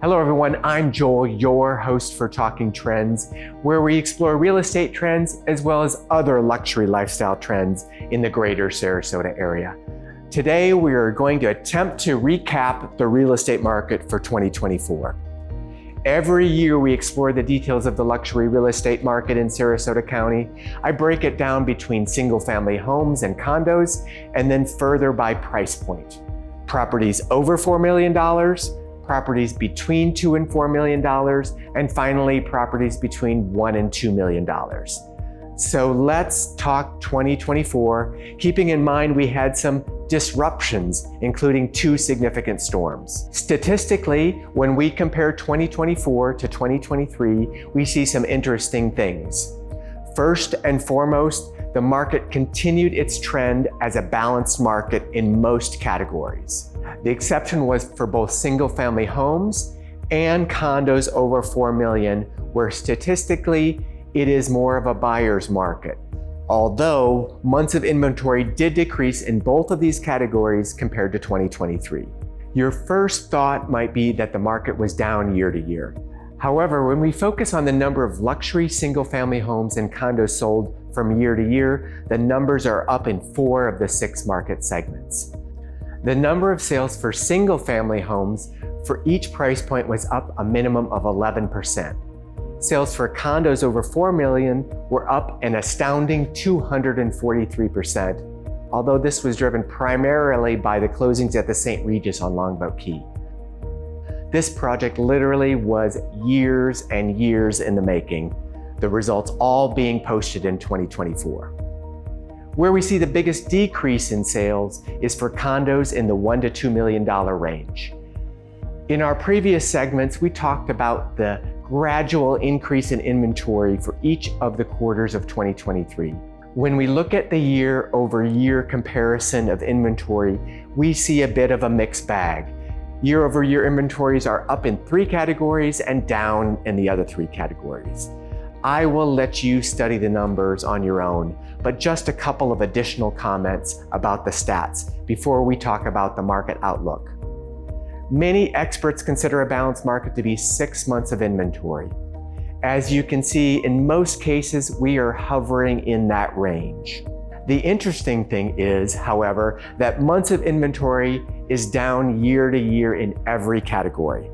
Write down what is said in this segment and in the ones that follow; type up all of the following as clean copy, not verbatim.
Hello everyone, I'm Joel, your host for Talking Trends, where we explore real estate trends as well as other luxury lifestyle trends in the greater Sarasota area. Today we are going to attempt to recap the real estate market for 2024. Every year we explore the details of the luxury real estate market in Sarasota County. I break it down between single-family homes and condos, and then further by price point. Properties over $4 million, properties between $2 and $4 million, and finally properties between $1 and $2 million. So let's talk 2024, keeping in mind we had some disruptions, including 2 significant storms. Statistically, when we compare 2024 to 2023, we see some interesting things. First and foremost, the market continued its trend as a balanced market in most categories. The exception was for both single-family homes and condos over $4 million, where statistically it is more of a buyer's market. Although months of inventory did decrease in both of these categories compared to 2023. Your first thought might be that the market was down year to year. However, when we focus on the number of luxury single-family homes and condos sold from year to year, the numbers are up in 4 of the 6 market segments. The number of sales for single-family homes for each price point was up a minimum of 11%. Sales for condos over $4 million were up an astounding 243%, although this was driven primarily by the closings at the St. Regis on Longboat Key. This project literally was years and years in the making, the results all being posted in 2024. Where we see the biggest decrease in sales is for condos in the $1 to $2 million range. In our previous segments, we talked about the gradual increase in inventory for each of the quarters of 2023. When we look at the year-over-year comparison of inventory, we see a bit of a mixed bag. Year-over-year inventories are up in 3 categories and down in the other 3 categories. I will let you study the numbers on your own, but just a couple of additional comments about the stats before we talk about the market outlook. Many experts consider a balanced market to be 6 months of inventory. As you can see, in most cases, we are hovering in that range. The interesting thing is, however, that months of inventory is down year to year in every category.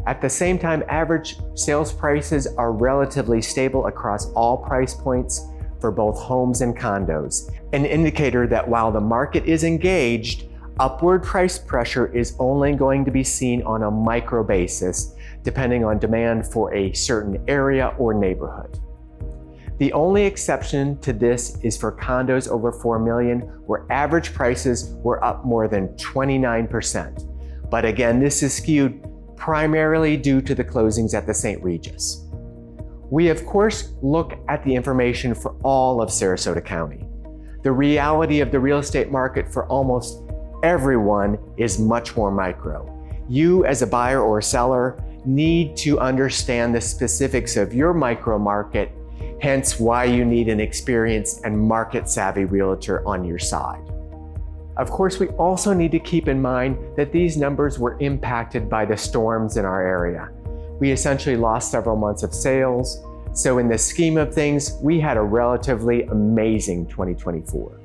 At the same time, average sales prices are relatively stable across all price points for both homes and condos, an indicator that while the market is engaged, upward price pressure is only going to be seen on a micro basis, depending on demand for a certain area or neighborhood. The only exception to this is for condos over $4 million, where average prices were up more than 29%. But again, this is skewed primarily due to the closings at the St. Regis. We of course look at the information for all of Sarasota County. The reality of the real estate market for almost everyone is much more micro. You as a buyer or seller need to understand the specifics of your micro market, hence why you need an experienced and market-savvy realtor on your side. Of course, we also need to keep in mind that these numbers were impacted by the storms in our area. We essentially lost several months of sales, so in the scheme of things, we had a relatively amazing 2024.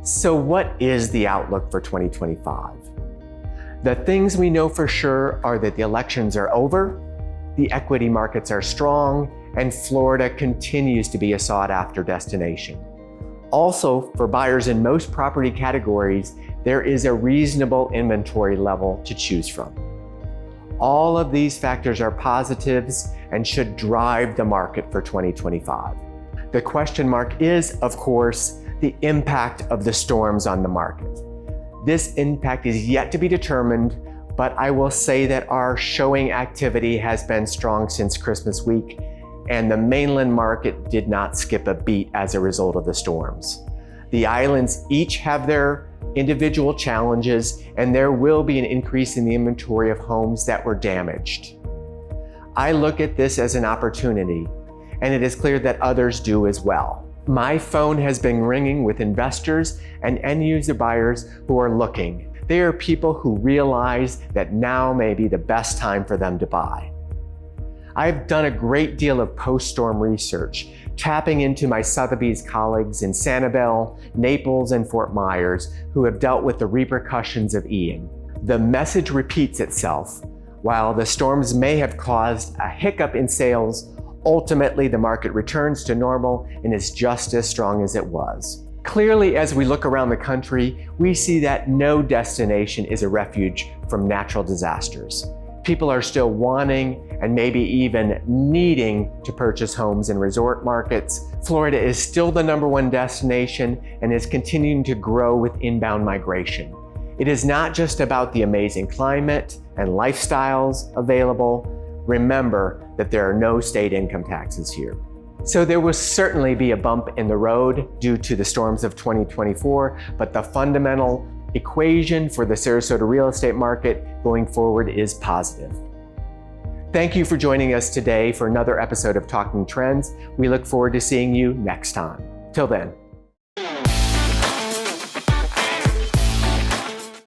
So what is the outlook for 2025? The things we know for sure are that the elections are over, the equity markets are strong, and Florida continues to be a sought-after destination. Also, for buyers in most property categories, there is a reasonable inventory level to choose from. All of these factors are positives and should drive the market for 2025. The question mark is, of course, the impact of the storms on the market. This impact is yet to be determined, but I will say that our showing activity has been strong since Christmas week, and the mainland market did not skip a beat as a result of the storms. The islands each have their individual challenges, and there will be an increase in the inventory of homes that were damaged. I look at this as an opportunity, and it is clear that others do as well. My phone has been ringing with investors and end user buyers who are looking. They are people who realize that now may be the best time for them to buy. I've done a great deal of post-storm research, tapping into my Sotheby's colleagues in Sanibel, Naples, and Fort Myers who have dealt with the repercussions of Ian. The message repeats itself. While the storms may have caused a hiccup in sales, ultimately the market returns to normal and is just as strong as it was. Clearly, as we look around the country, we see that no destination is a refuge from natural disasters. People are still wanting and maybe even needing to purchase homes in resort markets. Florida is still the #1 destination and is continuing to grow with inbound migration. It is not just about the amazing climate and lifestyles available. Remember that there are no state income taxes here. So there will certainly be a bump in the road due to the storms of 2024, but the fundamental equation for the Sarasota real estate market going forward is positive. Thank you for joining us today for another episode of Talking Trends. We look forward to seeing you next time. Till then.